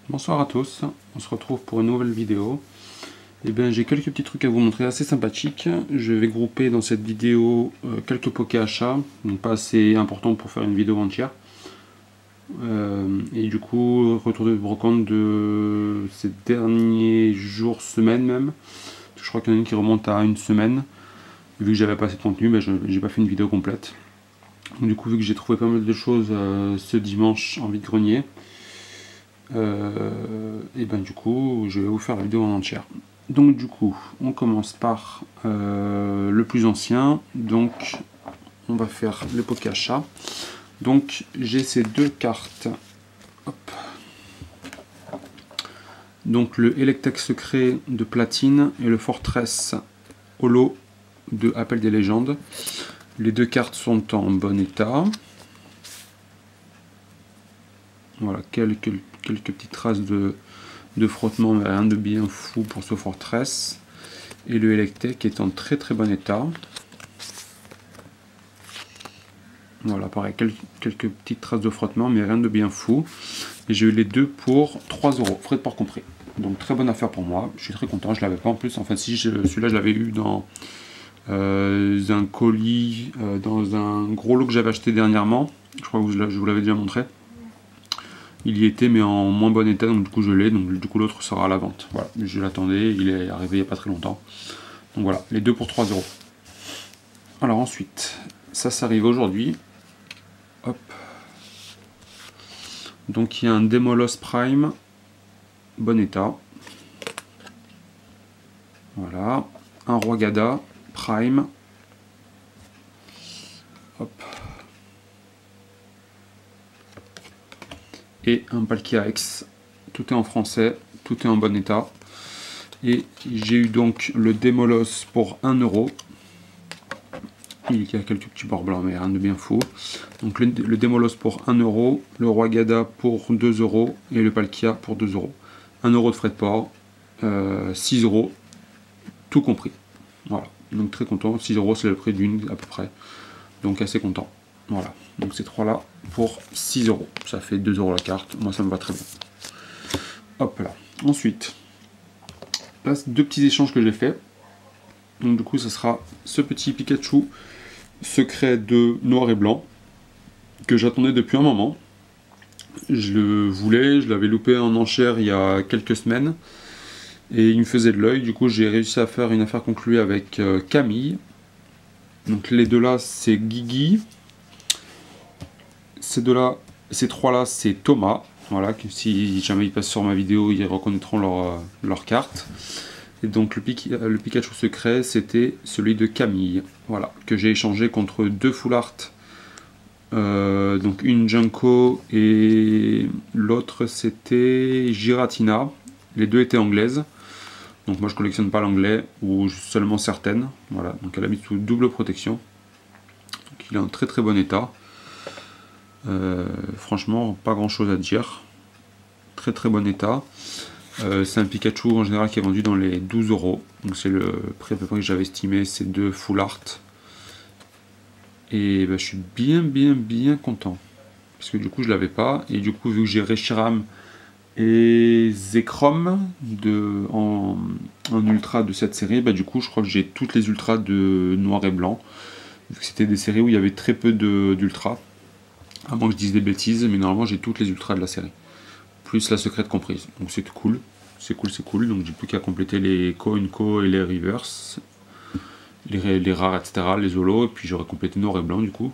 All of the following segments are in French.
Bonsoir à tous, on se retrouve pour une nouvelle vidéo. Et bien j'ai quelques petits trucs à vous montrer assez sympathiques. Je vais grouper dans cette vidéo quelques pokés achats, donc pas assez importants pour faire une vidéo entière. Et du coup, retour de brocante de ces derniers jours, semaines même. Je crois qu'il y en a une qui remonte à une semaine. Vu que j'avais pas assez de contenu, ben j'ai pas fait une vidéo complète. Donc, du coup, vu que j'ai trouvé pas mal de choses ce dimanche en vide-grenier, et ben du coup je vais vous faire la vidéo en entière. Donc du coup on commence par le plus ancien, donc on va faire le poké achat. Donc j'ai ces deux cartes. Hop. Donc le Electek secret de platine et le Fortress holo de Appel des légendes. Les deux cartes sont en bon état. Voilà, quelques petites traces de frottement, mais rien de bien fou pour ce Fortress. Et le Electek est en très bon état. Voilà, pareil, quelques petites traces de frottement, mais rien de bien fou. Et j'ai eu les deux pour 3 €, frais de port compris. Donc très bonne affaire pour moi, je suis très content, je l'avais pas en plus. Enfin si, celui-là je l'avais eu dans un colis, dans un gros lot que j'avais acheté dernièrement. Je crois que je vous l'avais déjà montré. Il y était mais en moins bon état, donc du coup je l'ai, donc du coup l'autre sera à la vente. Voilà, je l'attendais, il est arrivé il n'y a pas très longtemps. Donc voilà, les deux pour 3 €. Alors ensuite, ça arrive aujourd'hui. Hop. Donc il y a un Demolos Prime, bon état. Voilà, un Roigada Prime. Hop. Et un Palkia X. Tout est en français, tout est en bon état. Et j'ai eu donc le Demolos pour 1 €. Il y a quelques petits bords blancs, mais rien de bien fou. Donc le Demolos pour 1 €, le Roigada pour 2 € et le Palkia pour 2 €. 1 € de frais de port, 6 €, tout compris. Voilà, donc très content. 6 € c'est le prix d'une à peu près, donc assez content. Voilà, donc ces trois là pour 6 €. Ça fait 2 € la carte, moi ça me va très bien. Hop là. Ensuite, là c'est deux petits échanges que j'ai fait. Donc du coup ça sera ce petit Pikachu secret de noir et blanc que j'attendais depuis un moment. Je le voulais, je l'avais loupé en enchère il y a quelques semaines et il me faisait de l'œil. Du coup j'ai réussi à faire une affaire conclue avec Camille. Donc les deux là c'est Guigui, ces trois là c'est Thomas. Voilà, que si jamais ils passent sur ma vidéo ils reconnaîtront leur carte. Et donc le Pikachu secret c'était celui de Camille, voilà, que j'ai échangé contre deux full art, donc une Junko et l'autre c'était Giratina. Les deux étaient anglaises, donc moi je collectionne pas l'anglais ou seulement certaines. Voilà, donc elle a mis sous double protection, donc il est en très bon état. Franchement pas grand chose à dire, très bon état. C'est un Pikachu en général qui est vendu dans les 12 €, donc c'est le prix à peu près que j'avais estimé, c'est deux full art. Et bah, je suis bien content, parce que du coup je l'avais pas, et du coup vu que j'ai Reshiram et Zekrom en ultra de cette série, bah, du coup je crois que j'ai toutes les ultras de noir et blanc, vu que c'était des séries où il y avait très peu d'ultras, à moins que je dise des bêtises, mais normalement j'ai toutes les ultras de la série, plus la secrète comprise, donc c'est cool. Donc j'ai plus qu'à compléter les Co et les reverse, les rares, etc., les holos, et puis j'aurais complété noir et blanc du coup.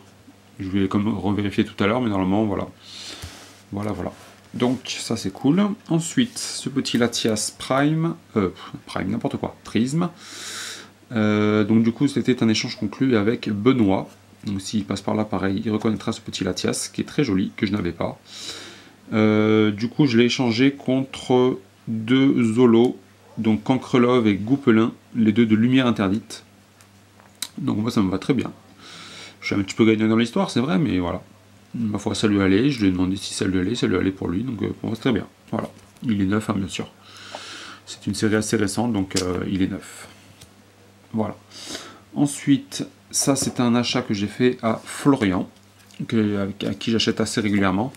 Je vais comme revérifier tout à l'heure, mais normalement voilà. Voilà. Donc ça c'est cool. Ensuite, ce petit Latias Prime, n'importe quoi, Prisme. Donc du coup c'était un échange conclu avec Benoît. Donc s'il passe par là, pareil, il reconnaîtra ce petit Latias, qui est très joli, que je n'avais pas. Du coup je l'ai échangé contre deux Zolos, donc Cancrelove et Goupelin, les deux de Lumière Interdite. Donc moi ça me va très bien. Je suis un petit peu gagnant dans l'histoire, c'est vrai, mais voilà. Ma foi ça lui allait, je lui ai demandé si ça lui allait pour lui, donc pour moi c'est très bien. Voilà, il est neuf hein, bien sûr. C'est une série assez récente, donc il est neuf. Voilà. Ensuite, ça c'est un achat que j'ai fait à Florian, à qui j'achète assez régulièrement.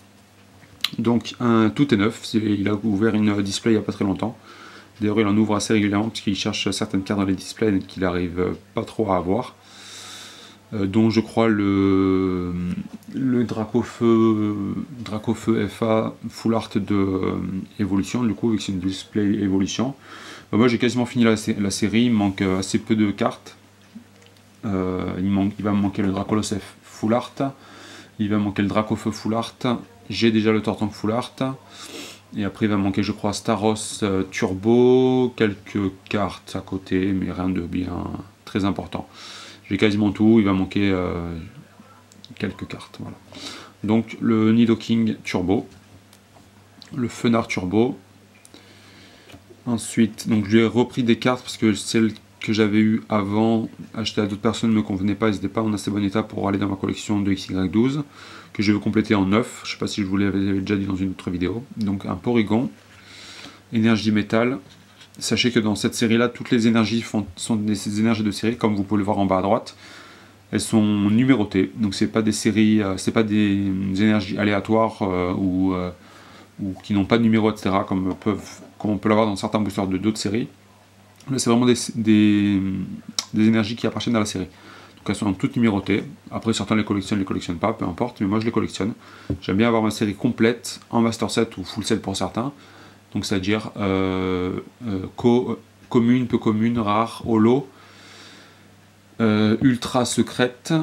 Donc tout est neuf, il a ouvert une display il n'y a pas très longtemps. D'ailleurs il en ouvre assez régulièrement parce qu'il cherche certaines cartes dans les displays qu'il n'arrive pas trop à avoir. Dont je crois le Dracofeu FA Full Art de Evolution, du coup vu que c'est une display Evolution. Moi j'ai quasiment fini la série, il me manque assez peu de cartes. Il va me manquer le Dracolos F Full Art, il va me manquer le Dracofeu Full Art, j'ai déjà le Tortank Full Art, et après il va me manquer je crois Staros Turbo, quelques cartes à côté, mais rien de bien très important. J'ai quasiment tout, il va manquer quelques cartes. Voilà. Donc le Nidoking Turbo, le Fenard Turbo. Ensuite, donc je lui ai repris des cartes parce que celles que j'avais eues avant, achetées à d'autres personnes, ne me convenaient pas, elles n'étaient pas en assez bon état pour aller dans ma collection de XY12, que je vais compléter en 9. Je ne sais pas si je vous l'avais déjà dit dans une autre vidéo. Donc un Porygon, énergie métal. Sachez que dans cette série-là, toutes les énergies sont des énergies de série, comme vous pouvez le voir en bas à droite. Elles sont numérotées, donc c'est pas des séries, c'est pas des énergies aléatoires ou qui n'ont pas de numéro, etc. Comme on peut l'avoir dans certains boosters de d'autres séries. Là, c'est vraiment des énergies qui appartiennent à la série. Donc elles sont toutes numérotées. Après, certains les collectionnent pas, peu importe, mais moi je les collectionne. J'aime bien avoir ma série complète en Master Set ou Full Set pour certains. Donc c'est-à-dire commune, peu commune, rare, holo, ultra secrète,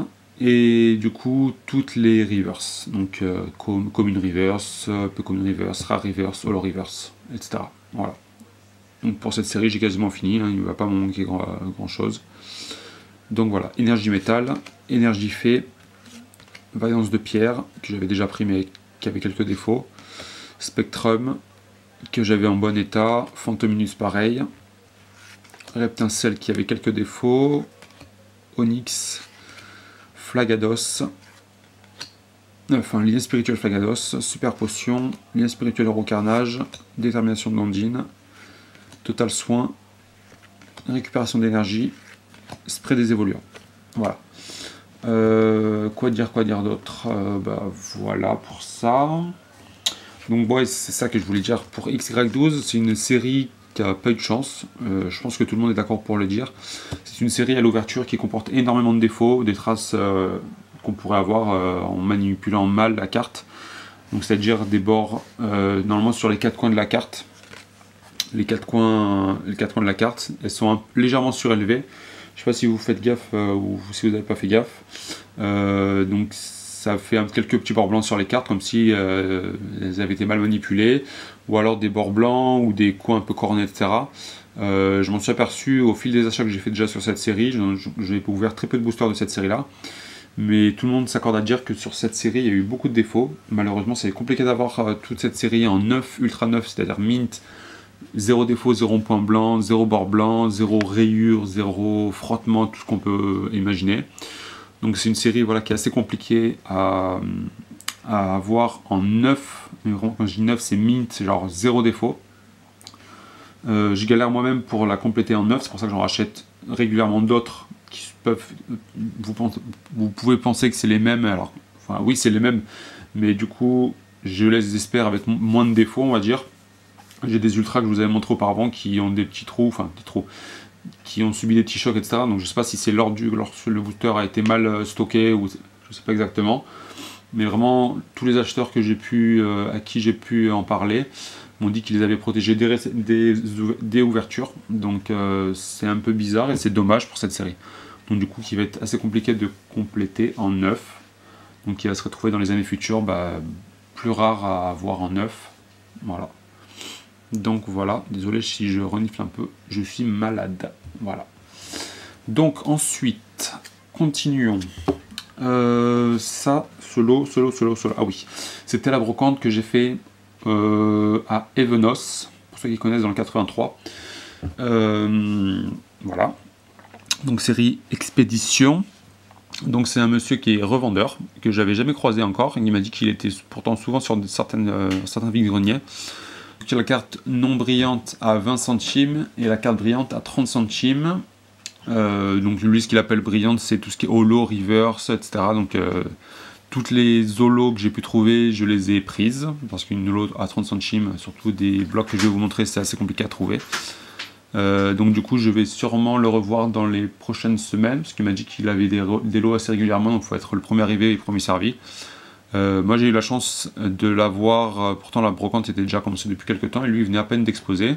et du coup toutes les reverse. Donc commune reverse, peu commune reverse, rare reverse, holo reverse, etc. Voilà. Donc pour cette série j'ai quasiment fini, hein, il ne va pas me manquer grand chose. Donc voilà, énergie métal, énergie fée, vaillance de pierre, que j'avais déjà pris mais qui avait quelques défauts, spectrum, que j'avais en bon état, Phantominus pareil, Reptincelle qui avait quelques défauts, Onyx, Flagados, enfin lien spirituel Flagados, super potion, lien spirituel Eurocarnage, détermination d'Ondine, total soin, récupération d'énergie, spray des évoluants. Voilà. Quoi dire d'autre, bah voilà pour ça. Donc ouais, c'est ça que je voulais dire pour XY12, c'est une série qui n'a pas eu de chance, je pense que tout le monde est d'accord pour le dire. C'est une série à l'ouverture qui comporte énormément de défauts, des traces qu'on pourrait avoir en manipulant mal la carte. Donc c'est-à-dire des bords, normalement sur les quatre coins de la carte, les quatre coins de la carte, elles sont légèrement surélevées. Je ne sais pas si vous faites gaffe ou si vous n'avez pas fait gaffe. Donc ça fait quelques petits bords blancs sur les cartes, comme si elles avaient été mal manipulées, ou alors des bords blancs ou des coins un peu cornés, etc. Je m'en suis aperçu au fil des achats que j'ai fait déjà sur cette série. J'ai ouvert très peu de boosters de cette série-là, mais tout le monde s'accorde à dire que sur cette série, il y a eu beaucoup de défauts. Malheureusement, c'est compliqué d'avoir toute cette série en neuf, ultra neuf, c'est-à-dire mint, 0 défaut, 0 point blanc, 0 bord blanc, 0 rayure, 0 frottement, tout ce qu'on peut imaginer. Donc c'est une série voilà, qui est assez compliquée à avoir en 9. Quand je dis 9, c'est mint, c'est genre 0 défaut. Je galère moi-même pour la compléter en 9, c'est pour ça que j'en rachète régulièrement d'autres qui peuvent. Vous pouvez penser que c'est les mêmes, alors enfin oui c'est les mêmes, mais du coup je les espère avec moins de défauts, on va dire. J'ai des ultras que je vous avais montré auparavant qui ont des petits trous, enfin des trous, qui ont subi des petits chocs, etc. Donc je sais pas si c'est lorsque le booster a été mal stocké ou je sais pas exactement. Mais vraiment tous les acheteurs que j'ai pu, à qui j'ai pu en parler, m'ont dit qu'ils avaient protégé des ouvertures. Donc c'est un peu bizarre et c'est dommage pour cette série. Donc du coup qui va être assez compliqué de compléter en 9. Donc qui va se retrouver dans les années futures plus rare à avoir en 9. Voilà. Donc voilà, désolé si je renifle un peu, je suis malade. Voilà. Donc ensuite, continuons. Ça, solo. Ah oui, c'était la brocante que j'ai fait à Evenos, pour ceux qui connaissent dans le 83. Voilà. Donc série Expédition. Donc c'est un monsieur qui est revendeur, que j'avais jamais croisé encore. Il m'a dit qu'il était pourtant souvent sur certains vides-greniers. La carte non brillante à 20 centimes et la carte brillante à 30 centimes. Donc lui ce qu'il appelle brillante c'est tout ce qui est holo, reverse, etc. Donc toutes les holos que j'ai pu trouver, je les ai prises, parce qu'une holo à 30 centimes, surtout des blocs que je vais vous montrer, c'est assez compliqué à trouver. Donc du coup je vais sûrement le revoir dans les prochaines semaines, parce qu'il m'a dit qu'il avait des lots assez régulièrement, donc il faut être le premier arrivé et le premier servi. Moi j'ai eu la chance de l'avoir, pourtant la brocante était déjà commencée depuis quelques temps, et lui il venait à peine d'exposer.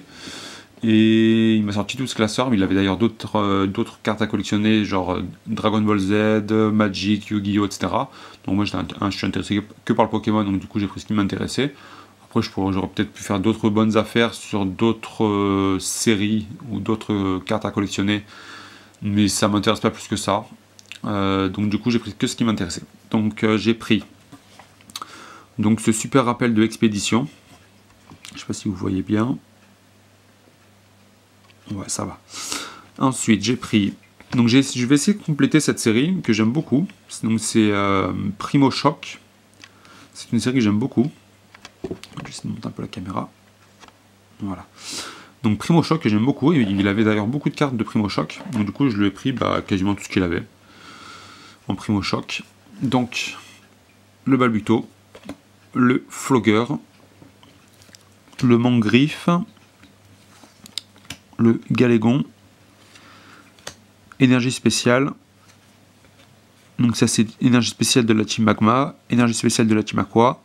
Et il m'a sorti tout ce classeur, mais il avait d'ailleurs d'autres cartes à collectionner, genre Dragon Ball Z, Magic, Yu-Gi-Oh, etc. Donc moi je suis intéressé que par le Pokémon, donc du coup j'ai pris ce qui m'intéressait. Après j'aurais peut-être pu faire d'autres bonnes affaires sur d'autres séries ou d'autres cartes à collectionner, mais ça m'intéresse pas plus que ça. Donc du coup j'ai pris que ce qui m'intéressait. Donc j'ai pris donc ce super rappel de expédition. Je sais pas si vous voyez bien. Ouais, ça va. Ensuite, j'ai pris... Donc je vais essayer de compléter cette série que j'aime beaucoup. Donc c'est Primo Shock. C'est une série que j'aime beaucoup. Je vais essayer de monter un peu la caméra. Voilà. Donc Primo Shock que j'aime beaucoup. Il avait d'ailleurs beaucoup de cartes de Primo Shock. Donc du coup, je lui ai pris quasiment tout ce qu'il avait en Primo Shock. Donc, le Balbuto, le Flogger, le Mangriffe, le Galégon, énergie spéciale, donc ça c'est énergie spéciale de la team Magma, énergie spéciale de la team Aqua,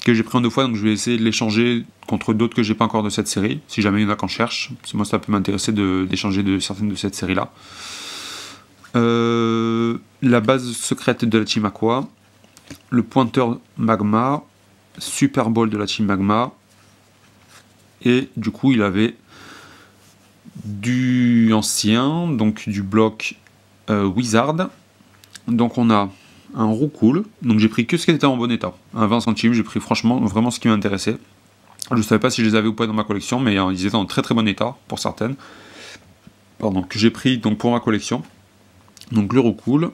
que j'ai pris en 2 fois, donc je vais essayer de l'échanger contre d'autres que j'ai pas encore de cette série, si jamais il y en a qu'on cherche, parce que moi ça peut m'intéresser d'échanger de certaines de cette série là. La base secrète de la team Aqua, le pointeur Magma, Super Ball de la team Magma, et du coup il avait du ancien, donc du bloc Wizard. Donc on a un Roucoule, donc j'ai pris que ce qui était en bon état, un 20 centimes, j'ai pris franchement vraiment ce qui m'intéressait. Je ne savais pas si je les avais ou pas dans ma collection, mais ils étaient en très très bon état pour certaines. Pardon, que j'ai pris donc pour ma collection. Donc le Roucoule,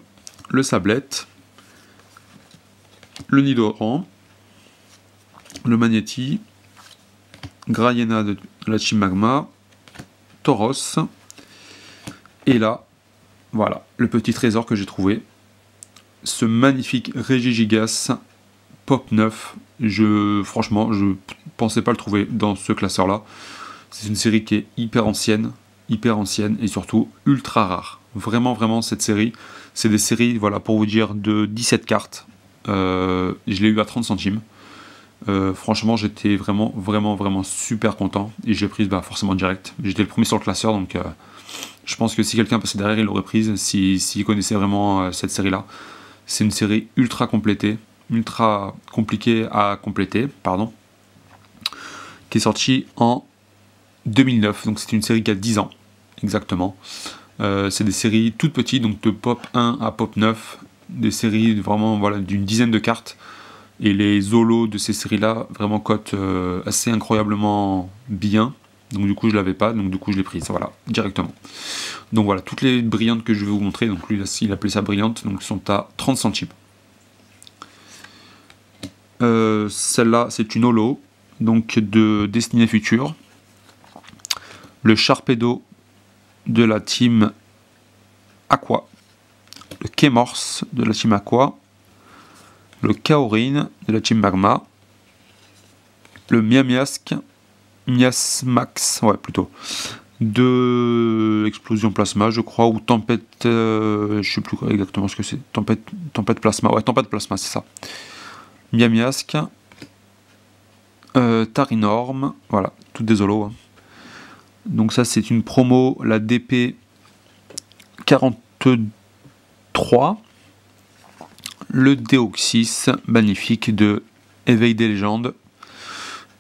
le Sablette, le Nidoran, le Magnéti, Graiena de la team Magma, Tauros, et là, voilà, le petit trésor que j'ai trouvé, ce magnifique Regigigas Pop 9, franchement, je pensais pas le trouver dans ce classeur-là. C'est une série qui est hyper ancienne, et surtout ultra rare. Vraiment, vraiment, cette série, c'est des séries, voilà, pour vous dire, de 17 cartes. Je l'ai eu à 30 centimes. Franchement, j'étais vraiment, vraiment, vraiment super content. Et j'ai prise forcément direct. J'étais le premier sur le classeur, donc je pense que si quelqu'un passait derrière, il l'aurait prise, s'il connaissait vraiment cette série-là. C'est une série ultra complétée, ultra compliquée à compléter, pardon, qui est sortie en 2009. Donc c'est une série qui a 10 ans, exactement. C'est des séries toutes petites, donc de Pop 1 à Pop 9. Des séries vraiment voilà, d'une dizaine de cartes. Et les holos de ces séries-là vraiment cotent assez incroyablement bien. Donc du coup je l'avais pas, donc du coup je l'ai prise, voilà, directement. Donc voilà, toutes les brillantes que je vais vous montrer, donc lui il appelait ça brillante, donc sont à 30 centimes. Celle-là c'est une holo, donc de Destinée Future. Le Sharpedo de la team Aqua. Le Kémorse de la team Aqua. Le Kaorin de la team Magma. Le Miasmax, ouais plutôt, de Explosion Plasma je crois, ou Tempête, je sais plus exactement ce que c'est, Tempête Plasma, ouais Tempête Plasma c'est ça, Miasque, Tarinorm, voilà, toutes des holos, hein. Donc ça c'est une promo, la DP 43, le Deoxys, magnifique, de Éveil des légendes,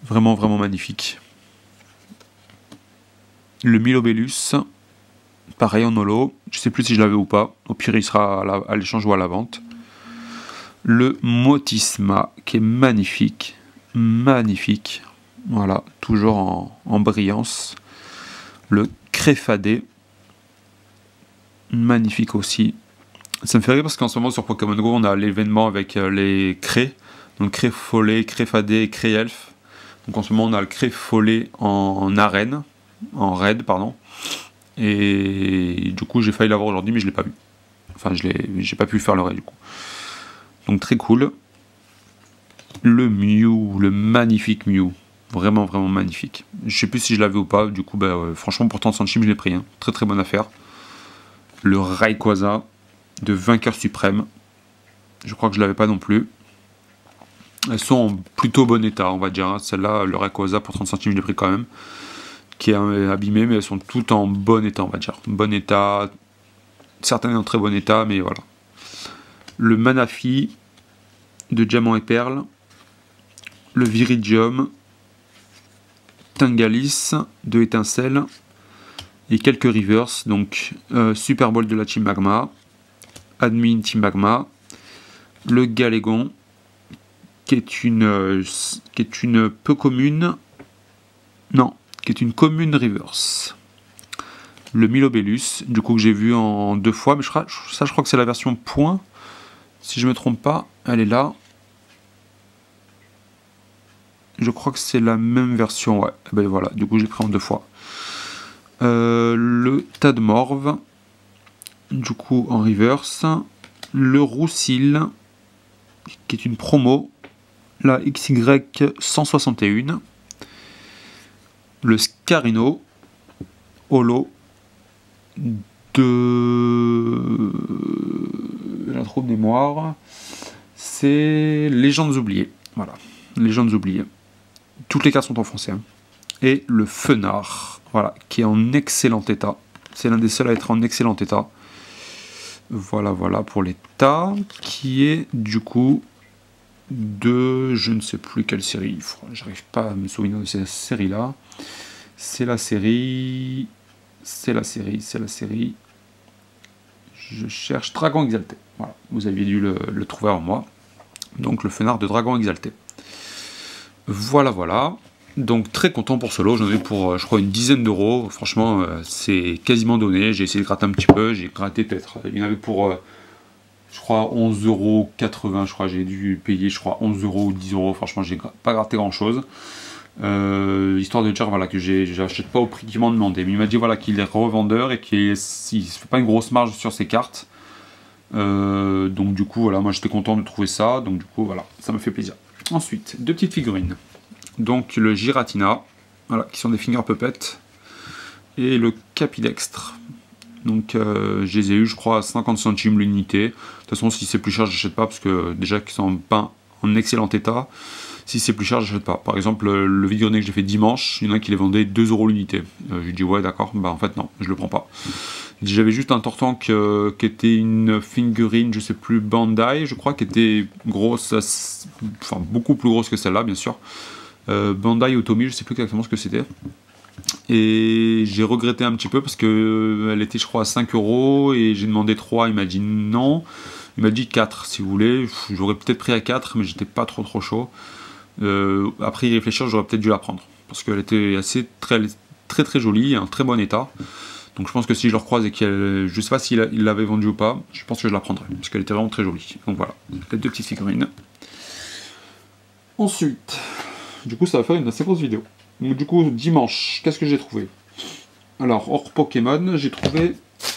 vraiment vraiment magnifique. Le Milobellus, pareil en holo, je sais plus si je l'avais ou pas, au pire il sera à l'échange ou à la vente. Le Motisma, qui est magnifique, magnifique, voilà, toujours en brillance. Le Créfadé, magnifique aussi. Ça me fait rire parce qu'en ce moment sur Pokémon Go on a l'événement avec les Cré, donc Créfollet, Créfadé et Créelf. Donc en ce moment on a le Créfollet en arène, en raid pardon, et du coup j'ai failli l'avoir aujourd'hui mais je l'ai pas vu, enfin j'ai pas pu faire le raid du coup. Donc très cool. Le Mew, le magnifique Mew. Vraiment, vraiment magnifique. Je sais plus si je l'avais ou pas. Du coup, franchement, pour 30 centimes, je l'ai pris. Hein. Très, très bonne affaire. Le Rayquaza de Vainqueur Suprême. Je crois que je l'avais pas non plus. Elles sont en plutôt bon état, on va dire. Hein. Celle-là, le Rayquaza, pour 30 centimes, je l'ai pris quand même. Qui est abîmé, mais elles sont toutes en bon état, on va dire. Bon état. Certaines en très bon état, mais voilà. Le Manaphy de Diamant et Perle. Le Viridium. Tangalis de Étincelle. Et quelques reverse. Donc, Super Bowl de la Team Magma. Admin Team Magma. Le Galégon. Qui est une peu commune. Non, qui est une commune reverse. Le Milobellus, du coup que j'ai vu en 2 fois, mais je crois que c'est la version point. Si je me trompe pas, elle est là. Je crois que c'est la même version, ouais. Et ben voilà, du coup j'ai pris en 2 fois. Le Tadmorve, du coup en reverse. Le Roussil, qui est une promo. La XY 161. Le Scarino, holo de la troupe de mémoire. C'est Légendes oubliées. Voilà, Légendes oubliées. Toutes les cartes sont en français. Hein. Et le Fenard, voilà, qui est en excellent état. C'est l'un des seuls à être en excellent état. Voilà, voilà pour l'état, qui est du coup de je ne sais plus quelle série. J'arrive pas à me souvenir de cette série-là. C'est la série. Je cherche Dragon Exalté. Voilà, vous aviez dû le trouver avant moi. Donc le Fenard de Dragon Exalté. Voilà, voilà. Donc très content pour ce lot. J'en ai pour, je crois, une dizaine d'euros. Franchement, c'est quasiment donné. J'ai essayé de gratter un petit peu. J'ai gratté peut-être. Il y en avait pour, je crois, 11,80 €. Je crois j'ai dû payer, je crois, 11 € ou 10 €. Franchement, j'ai pas gratté grand-chose. Histoire de dire voilà, que j'achète pas au prix qu'ils m'ont demandé. Mais il m'a dit voilà, qu'il est revendeur et qu'il ne fait pas une grosse marge sur ses cartes. Donc du coup, voilà, moi j'étais content de trouver ça. Donc du coup, voilà, ça me fait plaisir. Ensuite, 2 petites figurines. Donc le Giratina, voilà, qui sont des finger puppets, et le Capidextre. Donc je les ai eu, je crois, à 50 centimes l'unité. De toute façon, si c'est plus cher, j'achète pas, parce que déjà qu'ils sont pas en excellent état. Si c'est plus cher, j'achète pas. Par exemple, le vide-grenier que j'ai fait dimanche, il y en a qui les vendaient 2 € l'unité. J'ai dit ouais, d'accord, bah en fait non, je le prends pas. J'avais juste un Tortank qui était une figurine, je sais plus, Bandai, je crois, qui était grosse, enfin beaucoup plus grosse que celle-là, bien sûr. Bandai Otomi, je sais plus exactement ce que c'était. Et j'ai regretté un petit peu parce que elle était, je crois, à 5 € et j'ai demandé 3, il m'a dit non. Il m'a dit 4 si vous voulez. J'aurais peut-être pris à 4, mais j'étais pas trop chaud. Après y réfléchir, j'aurais peut-être dû la prendre parce qu'elle était très jolie, en très bon état. Donc je pense que si je le recroise et qu'elle, je sais pas s'il l'avait vendue ou pas, je pense que je la prendrai parce qu'elle était vraiment très jolie. Donc voilà, peut-être 2 petites figurines. Ensuite, du coup ça va faire une assez grosse vidéo. Donc du coup dimanche, qu'est-ce que j'ai trouvé? Alors hors Pokémon, j'ai trouvé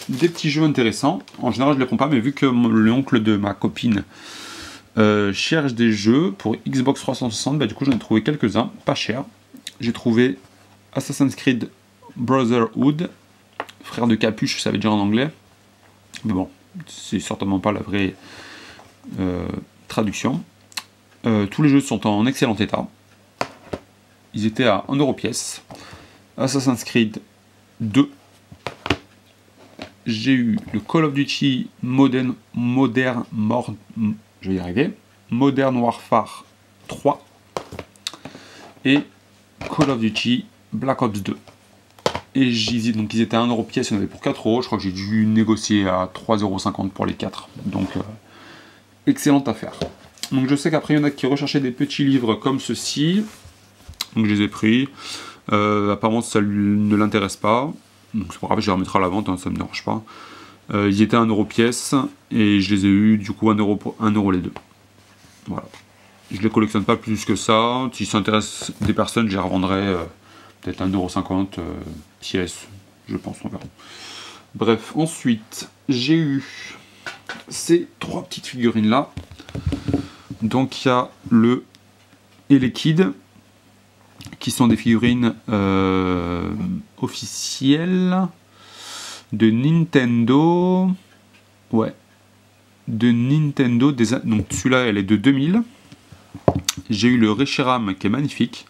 des petits jeux intéressants. En général je les prends pas, mais vu que l'oncle de ma copine cherche des jeux pour Xbox 360, bah du coup j'en ai trouvé quelques-uns, pas cher. J'ai trouvé Assassin's Creed Brotherhood, frère de capuche, ça veut dire en anglais. Mais bon, c'est certainement pas la vraie traduction. Tous les jeux sont en excellent état. Ils étaient à 1 € pièce. Assassin's Creed 2. J'ai eu le Call of Duty Modern Warfare 3 et Call of Duty Black Ops 2. Et donc ils étaient à 1 € pièce, il y en avait pour 4 €. Je crois que j'ai dû négocier à 3,50 € pour les 4. Donc excellente affaire. Donc je sais qu'après il y en a qui recherchaient des petits livres comme ceci. Donc je les ai pris. Apparemment ça ne l'intéresse pas. Donc c'est pas grave, je les remettrai à la vente, hein, ça me dérange pas. Ils étaient à 1 € pièce et je les ai eu du coup 1 € les deux. Voilà. Je les collectionne pas plus que ça. Si ça intéresse des personnes, je les revendrai peut-être 1,50 € pièce, je pense, on verra. Bref, ensuite j'ai eu ces 3 petites figurines là. Donc il y a le et les Kids, qui sont des figurines officielles de Nintendo. Ouais. De Nintendo. Donc celui-là, elle est de 2000. J'ai eu le Reshiram qui est magnifique.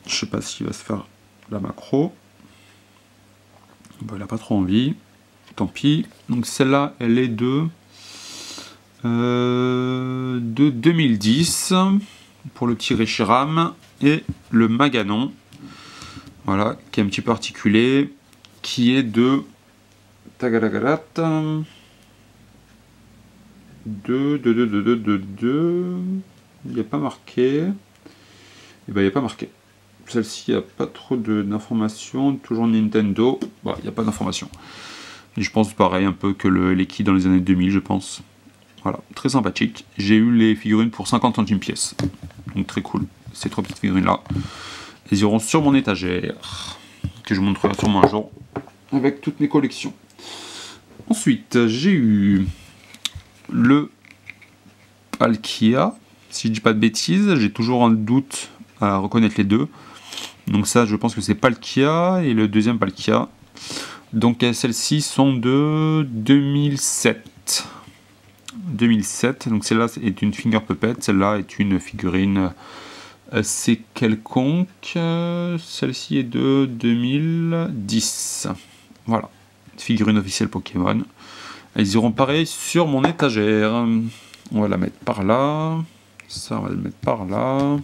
Je sais pas s'il va se faire la macro. Bon, il n'a pas trop envie. Tant pis. Donc celle-là, elle est de 2010 pour le petit Reshiram. Et le Maganon, voilà, qui est un petit peu articulé, qui est de Tagalagalat. Il n'y a pas marqué. Et ben, il n'y a pas marqué. Celle-ci, il n'y a pas trop d'informations. Toujours Nintendo. Bah, il n'y a pas d'informations. Et je pense pareil un peu que les Kids dans les années 2000, je pense. Voilà, très sympathique. J'ai eu les figurines pour 50 centimes pièce. Donc très cool. Ces 3 petites figurines là. Elles iront sur mon étagère. Que je vous montrerai sûrement un jour. Avec toutes mes collections. Ensuite, j'ai eu le Palkia. Si je dis pas de bêtises, j'ai toujours un doute à reconnaître les deux. Donc ça, je pense que c'est Palkia et le deuxième Palkia. Donc celles-ci sont de 2007. 2007. Donc celle-là est une finger puppet. Celle-là est une figurine assez quelconque. Celle-ci est de 2010. Voilà. Figurine officielle Pokémon. Elles iront pareil sur mon étagère. On va la mettre par là. Ça, on va le mettre par là.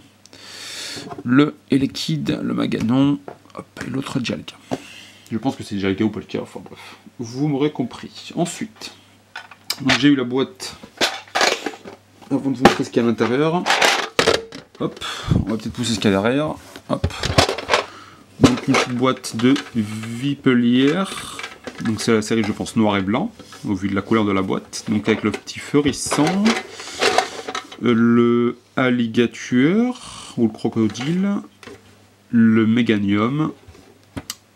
Le Elekid, le Maganon. Hop, et l'autre Dialga. Je pense que c'est Dialga ou Palkia. Enfin bref. Vous m'aurez compris. Ensuite, j'ai eu la boîte. Avant de vous montrer ce qu'il y a à l'intérieur. Hop, on va peut-être pousser ce qu'il y a derrière. Hop. Donc une petite boîte de Vipelière. Donc c'est la série, je pense, noir et blanc, au vu de la couleur de la boîte. Donc avec le petit feurisson, le alligator, ou le crocodile, le méganium.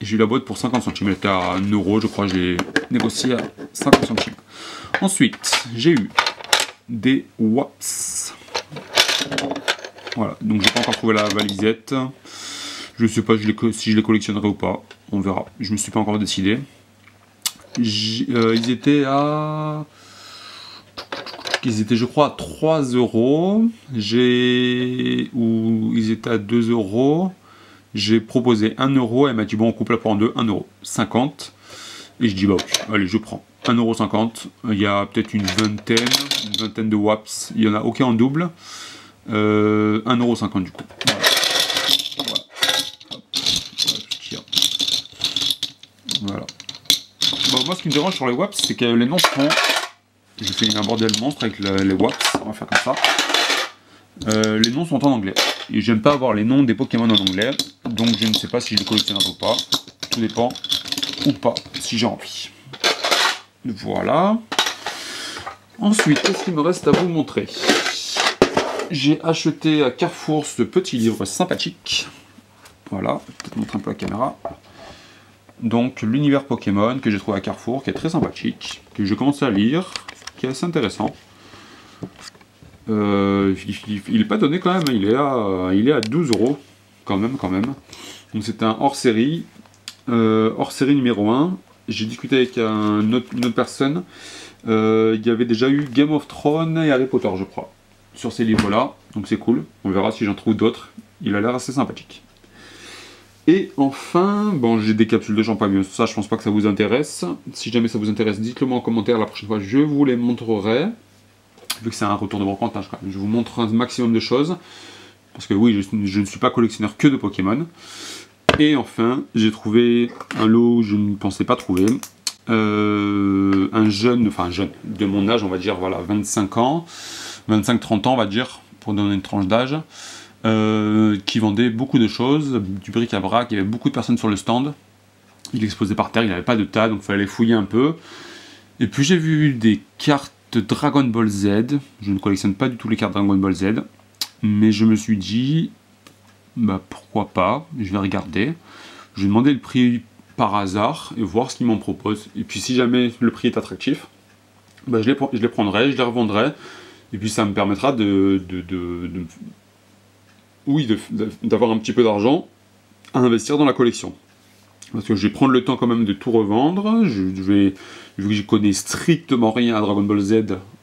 Et j'ai eu la boîte pour 50 centimes. Elle était à 1 euro, je crois, je l'ai négocié à 50 centimes. Ensuite, j'ai eu des Waps. Voilà, donc j'ai pas encore trouvé la valisette. Je sais pas si je les collectionnerai ou pas. On verra. Je me suis pas encore décidé. Ils étaient, je crois, à 3 euros. Ou ils étaient à 2 euros. J'ai proposé 1 euro. Elle m'a dit, bon, on coupe la part en deux, 1 euro 50. Et je dis, bah, ok, allez, je prends. 1,50 €. Il y a peut-être une vingtaine de Waps. Il y en a aucun en double. 1,50 € du coup. Voilà. Voilà. Bon, moi, ce qui me dérange sur les Waps, c'est que les noms sont. Je fais un bordel monstre avec les Waps. On va faire comme ça. Les noms sont en anglais. Et j'aime pas avoir les noms des Pokémon en anglais. Donc je ne sais pas si je les collectionnerai ou pas. Tout dépend. Ou pas, si j'ai envie. Voilà. Ensuite, qu'est-ce qu'il me reste à vous montrer? J'ai acheté à Carrefour ce petit livre sympathique. Voilà, peut-être montrer un peu la caméra. Donc, l'univers Pokémon que j'ai trouvé à Carrefour, qui est très sympathique, que j'ai commencé à lire, qui est assez intéressant. Il n'est pas donné quand même, il est à 12 € quand même. Donc c'est un hors-série numéro 1. J'ai discuté avec une autre personne. Il y avait déjà eu Game of Thrones et Harry Potter, je crois, sur ces livres-là. Donc c'est cool. On verra si j'en trouve d'autres. Il a l'air assez sympathique. Et enfin, bon, j'ai des capsules de champagne, mais ça, je pense pas que ça vous intéresse. Si jamais ça vous intéresse, dites-le moi en commentaire. La prochaine fois, je vous les montrerai. Vu que c'est un retour de brocantage, quand même. Je vous montre un maximum de choses. Parce que oui, je ne suis pas collectionneur que de Pokémon. Et enfin, j'ai trouvé un lot où je ne pensais pas trouver. Un jeune, de mon âge, on va dire, voilà, 25 ans, 25-30 ans, on va dire, pour donner une tranche d'âge, qui vendait beaucoup de choses, du bric-à-brac. Il y avait beaucoup de personnes sur le stand. Il exposait par terre, il n'avait pas de tas, donc il fallait fouiller un peu. Et puis j'ai vu des cartes Dragon Ball Z. Je ne collectionne pas du tout les cartes Dragon Ball Z, mais je me suis dit, bah pourquoi pas, je vais regarder. Je vais demander le prix par hasard et voir ce qu'ils m'en proposent. Et puis si jamais le prix est attractif, bah, je les prendrai, je les revendrai, et puis ça me permettra oui, d'avoir un petit peu d'argent à investir dans la collection. Parce que je vais prendre le temps quand même de tout revendre. Vu que j'y connais strictement rien à Dragon Ball Z,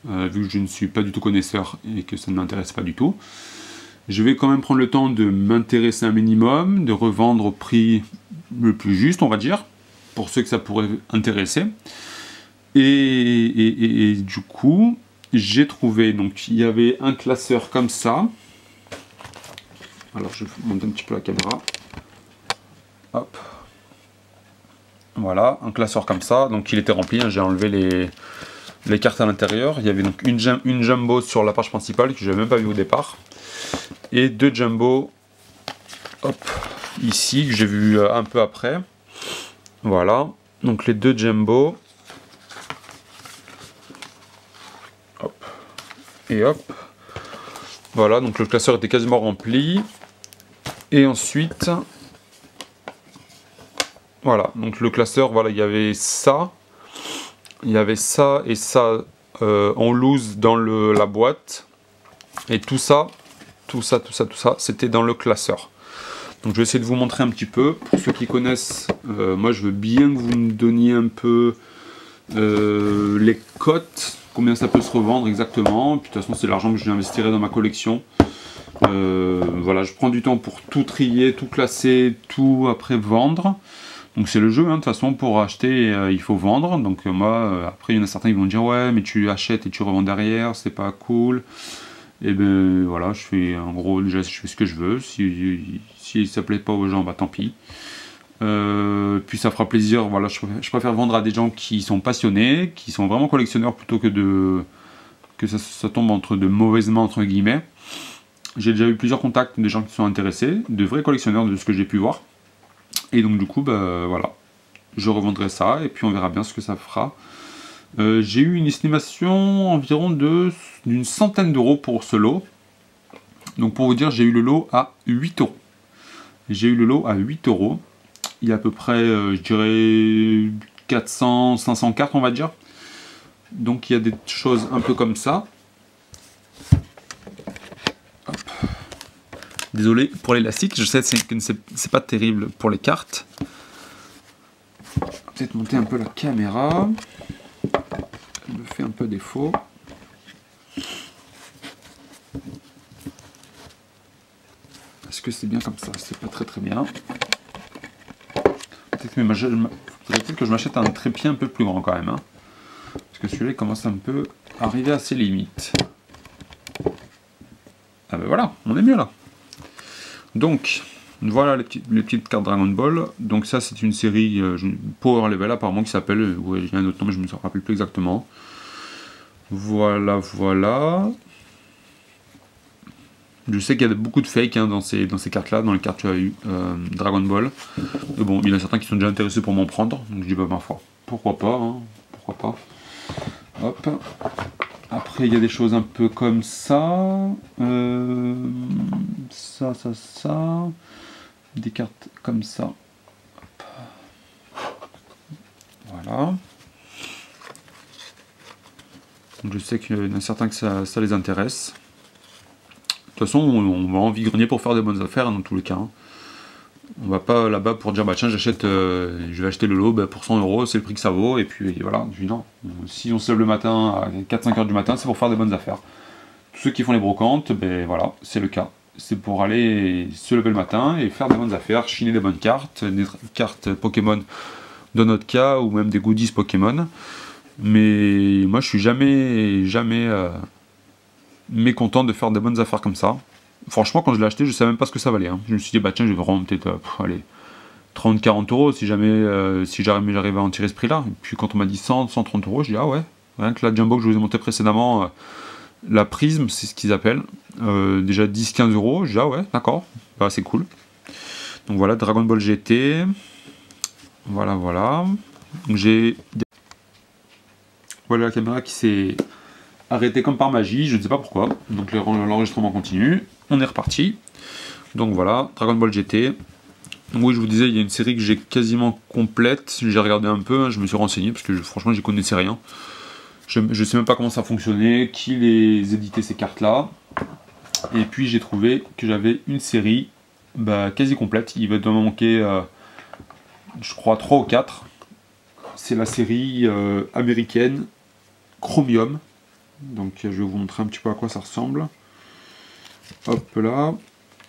vu que je ne suis pas du tout connaisseur et que ça ne m'intéresse pas du tout, je vais quand même prendre le temps de m'intéresser un minimum, de revendre au prix le plus juste, on va dire, pour ceux que ça pourrait intéresser. Et du coup, j'ai trouvé, donc il y avait un classeur comme ça. Alors je vais monter un petit peu la caméra. Hop. Voilà, un classeur comme ça, donc il était rempli, hein, j'ai enlevé les cartes à l'intérieur. Il y avait donc une jumbo sur la page principale que je n'avais même pas vu au départ, et deux jumbo, hop, ici, que j'ai vu un peu après. Voilà, donc les deux jumbo, hop, et hop, voilà, donc le classeur était quasiment rempli, et ensuite... Voilà, donc le classeur, voilà, il y avait ça et ça en loose dans la boîte, et tout ça, c'était dans le classeur. Donc je vais essayer de vous montrer un petit peu, pour ceux qui connaissent, moi je veux bien que vous me donniez un peu les cotes, combien ça peut se revendre exactement, puis de toute façon c'est l'argent que je investirai dans ma collection. Voilà, je prends du temps pour tout trier, tout classer, tout après vendre. Donc c'est le jeu, hein, de toute façon, pour acheter, il faut vendre. Donc moi, après il y en a certains qui vont dire ouais, mais tu achètes et tu revends derrière, c'est pas cool. Et ben voilà, je fais en gros déjà je fais ce que je veux. Si ça plaît pas aux gens, bah tant pis. Puis ça fera plaisir. Voilà, je préfère vendre à des gens qui sont passionnés, qui sont vraiment collectionneurs, plutôt que ça tombe entre de mauvaises mains entre guillemets. J'ai déjà eu plusieurs contacts des gens qui sont intéressés, de vrais collectionneurs de ce que j'ai pu voir. Et donc du coup, bah, voilà, je revendrai ça et puis on verra bien ce que ça fera. J'ai eu une estimation environ d'une centaine d'euros pour ce lot. Donc pour vous dire, j'ai eu le lot à 8 euros. J'ai eu le lot à 8 euros. Il y a à peu près, je dirais, 400-500 cartes, on va dire. Donc il y a des choses un peu comme ça. Hop. Désolé pour l'élastique, je sais que c'est pas terrible pour les cartes. On va peut-être monter un peu la caméra. Elle me fait un peu défaut. Est-ce que c'est bien comme ça? C'est pas très bien. Peut-être que je m'achète un trépied un peu plus grand quand même. Hein. Parce que celui-là commence un peu à arriver à ses limites. Ah ben voilà, on est mieux là. Donc, voilà les petites cartes Dragon Ball. Donc ça c'est une série Power Level apparemment qui s'appelle, ouais, il y a un autre nom mais je ne me rappelle plus exactement. Voilà. Je sais qu'il y a beaucoup de fake hein, dans ces cartes là, dans les cartes Dragon Ball. Mais bon, il y en a certains qui sont déjà intéressés pour m'en prendre, donc je dis bah ma foi, pourquoi pas, hein, pourquoi pas. Hop. Après, il y a des choses un peu comme ça. Ça. Des cartes comme ça. Hop. Voilà. Donc je sais qu'il y en a certains que ça les intéresse. De toute façon, on va en vide-grenier pour faire des bonnes affaires, hein, dans tous les cas. Hein. On va pas là-bas pour dire bah tiens je vais acheter le lot bah, pour 100 euros, c'est le prix que ça vaut, et puis voilà, je dis non. Si on se lève le matin à 4-5 heures du matin, c'est pour faire des bonnes affaires. Tous ceux qui font les brocantes, ben voilà, c'est le cas. C'est pour aller se lever le matin et faire des bonnes affaires, chiner des bonnes cartes, des cartes Pokémon dans notre cas, ou même des goodies Pokémon. Mais moi je suis jamais mécontent de faire des bonnes affaires comme ça. Franchement, quand je l'ai acheté, je savais même pas ce que ça valait. Hein. Je me suis dit, bah tiens, je vais vraiment peut-être, allez, 30-40 euros si jamais, si j'arrive à en tirer ce prix-là. Et puis quand on m'a dit 100-130 euros, je dis, ah ouais, rien que la Jumbo que je vous ai monté précédemment, la Prisme, c'est ce qu'ils appellent, déjà 10-15 euros, je dis, ah ouais, d'accord, bah c'est cool. Donc voilà, Dragon Ball GT, voilà. Donc j'ai... Voilà la caméra qui s'est arrêtée comme par magie, je ne sais pas pourquoi. Donc l'enregistrement continue. On est reparti. Donc voilà, Dragon Ball GT. Donc oui, je vous disais, il y a une série que j'ai quasiment complète. J'ai regardé un peu, hein, je me suis renseigné parce que franchement, j'y connaissais rien. Je sais même pas comment ça fonctionnait, qui les éditait ces cartes-là. Et puis j'ai trouvé que j'avais une série quasi complète. Il va doit m'en manquer, je crois, 3 ou 4. C'est la série américaine Chromium. Donc je vais vous montrer un petit peu à quoi ça ressemble. Hop là.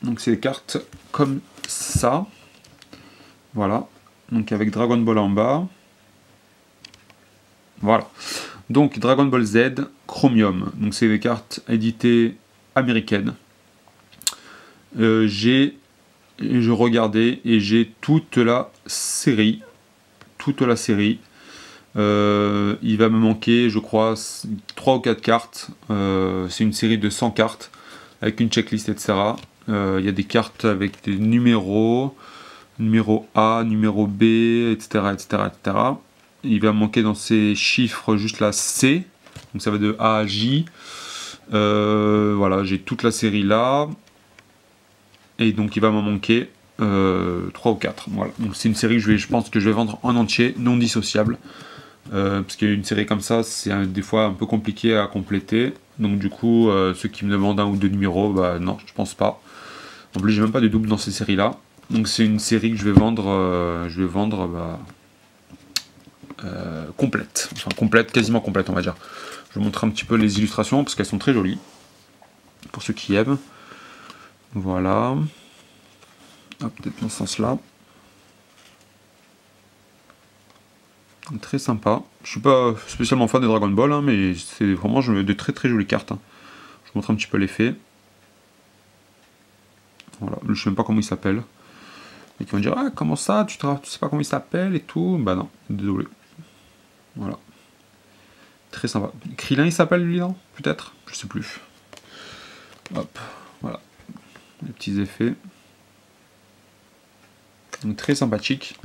Donc c'est des cartes comme ça. Voilà. Donc avec Dragon Ball en bas. Voilà. Donc Dragon Ball Z Chromium. Donc c'est des cartes éditées américaines. Je regardais et j'ai toute la série. Toute la série. Il va me manquer, je crois, 3 ou 4 cartes. C'est une série de 100 cartes avec une checklist, etc. Il y a des cartes avec des numéros, numéro A, numéro B, etc., etc., etc. Il va me manquer dans ces chiffres juste la C, donc ça va de A à J. Voilà, j'ai toute la série là. Et donc il va m'en manquer 3 ou 4. Voilà. Donc c'est une série que je pense que je vais vendre en entier, non dissociable. Parce qu'une série comme ça, c'est des fois un peu compliqué à compléter. Donc du coup, ceux qui me demandent 1 ou 2 numéros, non, je pense pas. En plus, j'ai même pas de double dans ces séries-là. Donc c'est une série que je vais vendre, complète. Enfin complète, quasiment complète, on va dire. Je vais vous montrer un petit peu les illustrations, parce qu'elles sont très jolies. Pour ceux qui aiment. Voilà. Peut-être dans ce sens-là. Très sympa. Je suis pas spécialement fan de Dragon Ball, hein, mais c'est vraiment de très très jolies cartes. Hein. Je vous montre un petit peu l'effet. Voilà, je sais même pas comment il s'appelle. Et qui vont dire, ah comment ça, tu sais pas comment il s'appelle et tout. Bah non, désolé. Voilà. Très sympa. Krillin il s'appelle lui, non? Peut-être? Je sais plus. Hop, voilà. Les petits effets. Donc très sympathique.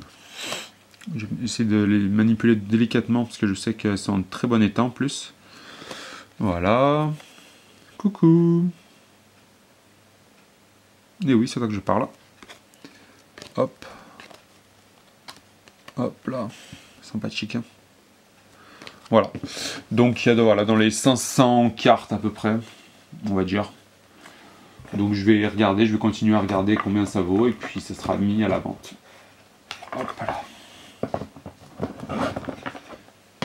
J'essaie de les manipuler délicatement parce que je sais qu'elles sont en très bon état en plus. Voilà. Coucou. Et oui, c'est là que je parle. Hop. Hop là. Sympathique. Hein. Voilà. Donc il y a voilà, dans les 500 cartes à peu près, on va dire. Donc je vais regarder, je vais continuer à regarder combien ça vaut et puis ça sera mis à la vente. Hop là.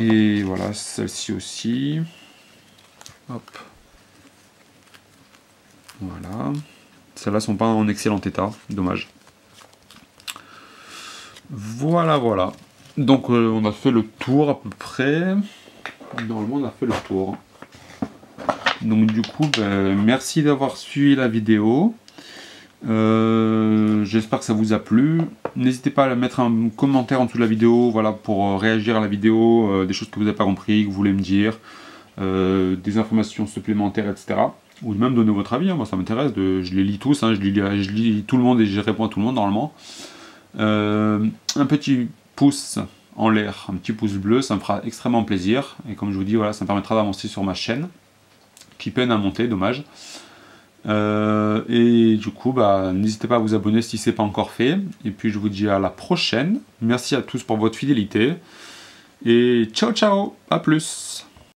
Et voilà, celle-ci aussi. Hop. Voilà. Celles-là sont pas en excellent état, dommage. Voilà, voilà. Donc on a fait le tour à peu près. Normalement on a fait le tour. Donc du coup, merci d'avoir suivi la vidéo. J'espère que ça vous a plu. N'hésitez pas à mettre un commentaire en dessous de la vidéo, voilà, pour réagir à la vidéo, des choses que vous n'avez pas compris, que vous voulez me dire, des informations supplémentaires, etc. Ou même donner votre avis, hein, moi ça m'intéresse, je les lis tous, hein, je lis tout le monde et je réponds à tout le monde normalement. Un petit pouce en l'air, un petit pouce bleu, ça me fera extrêmement plaisir. Et comme je vous dis, voilà, ça me permettra d'avancer sur ma chaîne, qui peine à monter, dommage. Et du coup, n'hésitez pas à vous abonner si ce n'est pas encore fait. Et puis je vous dis à la prochaine. Merci à tous pour votre fidélité. Et ciao ciao, à plus.